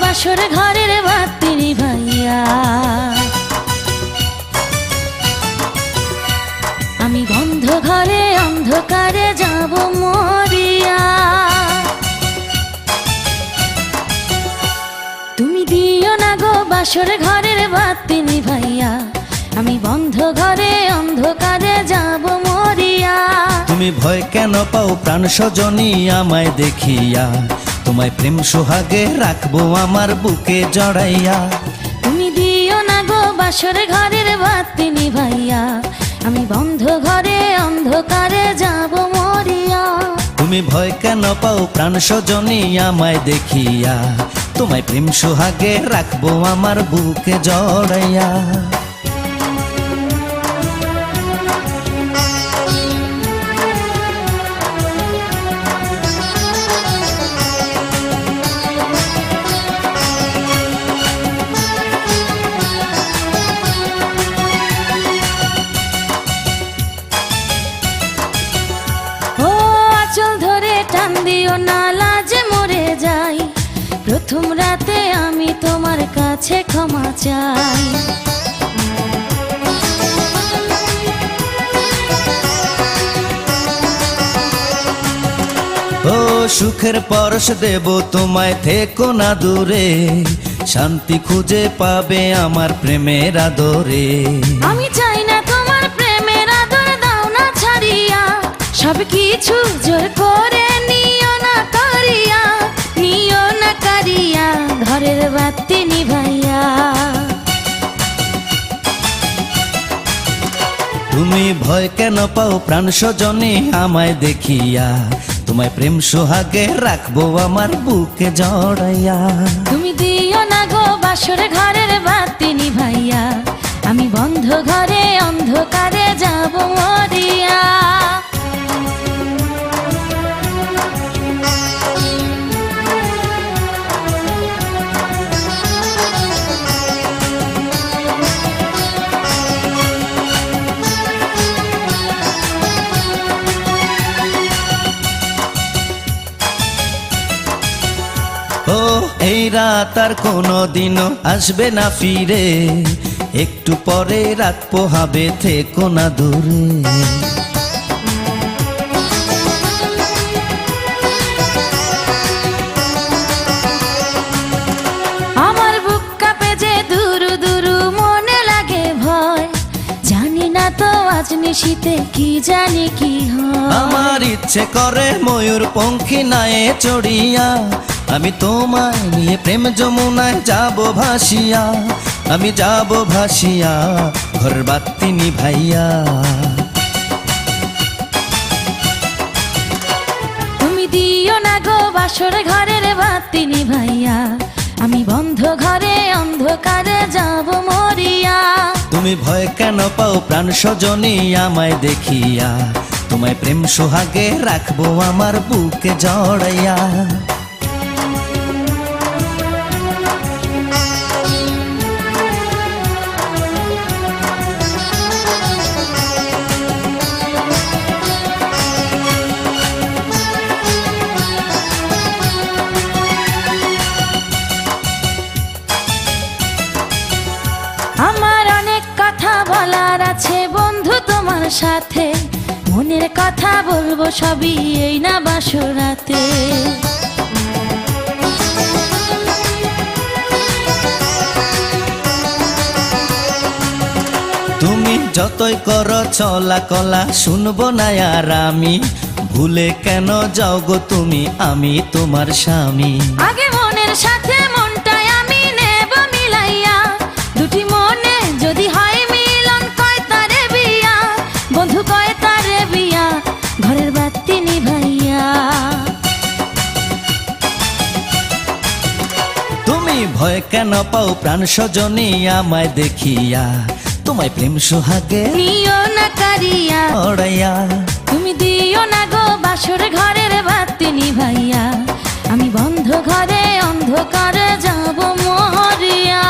বাসর ঘরের বাতি নিভাইয়া। আমি বন্ধ ঘরে অন্ধকারে যাব মরিয়া। তুমি দিও না গো বাসর ঘরের বাতি নিভাইয়া। আমি বন্ধ ঘরে অন্ধকারে যাব মরিয়া। তুমি ভয় কেন পাও প্রাণ সজনী আমায় দেখিয়া? তোমায় প্রেম সোহাগে রাখবো আমার বুকে জড়াইয়া। তুমি দিও না গো বাসর ঘরের বাতি নিভাইয়া। আমি বন্ধ ঘরে অন্ধকারে যাব মরিয়া। তুমি ভয় কেন পাও প্রাণ সজনী আমায় দেখিয়া? তোমায় প্রেম সোহাগে রাখবো আমার বুকে জড়াইয়া। চল ধরে টান দিও না লাজে মরে যাই। প্রথম রাতে আমি তোমার কাছে ক্ষমা চাই। ও সুখের পরশ দেব তোমায়, থেকো না দূরে। শান্তি খুঁজে পাবে আমার প্রেমের আদরে। আমি চাই না তোমার প্রেমের আদর, দাও না ছাড়িয়া। সব কিছু জোর করে নিও না করিয়া, নিও না করিয়া ঘরের বাতি নিভাইয়া। তুমি ভয় কেন পাও প্রাণ সজনী আমায় দেখিয়া? তোমায় প্রেম সোহাগে রাখবো আমার বুকে জড়াইয়া। তুমি দিও না গো বাসর ঘরের বাতি নিভাইয়া। আমি বন্ধ ঘরে অন্ধকারে যাব মরিয়া। ও এই রাত আর কোনোদিনও আসবে না ফিরে। একটু পরে রাত পোহাবে, থেকো না দূরে। আমার বুক কাঁপে যে দুরু দুরু, মনে লাগে ভয়। জানি না তো আজ নিশীতে কি জানি কি হয়। আমার ইচ্ছে করে ময়ূর পঙ্খী নায়ে চড়িয়া। আমি তোমায় নিয়ে প্রেম যমুনায় যাব ভাসিয়া। আমি যাব ভাসিয়া ঘরের বাতি নিভাইয়া। তুমি দিও না গো বাসর ঘরের বাতি নিভাইয়া। আমি বন্ধ ঘরে অন্ধকারে যাব মরিয়া। তুমি ভয় কেন পাও প্রাণ সজনী আমায় দেখিয়া? তোমায় প্রেম সোহাগে রাখবো আমার বুকে জড়াইয়া। আমার অনেক কথা বলার আছে বন্ধু তোমার সাথে। মনের কথা বলবো সবই এই না বাসরাতে। তুমি যতই করো চলা কলা, শুনবো না আর আমি। ভুলে কেন যাও গো তুমি, আমি তোমার স্বামী। আগে মনের সাথে মনটাই আমি নেব মিলাইয়া। দুটি মনে যদি হয় মিলন, কয় তারে বিয়া। বন্ধু কয় তারে বিয়া ঘরের বাতি নিভাইয়া। তুমি ভয় কেন পাও প্রাণ সজনী আমায় দেখিয়া? তোমায় প্রেম সোহাগে নিও না কারিয়া। জড়াইয়া। তুমি দিও না গো বাসর ঘরের বাতি নিভাইয়া। আমি বন্ধ ঘরে অন্ধকারে যাব মরিয়া।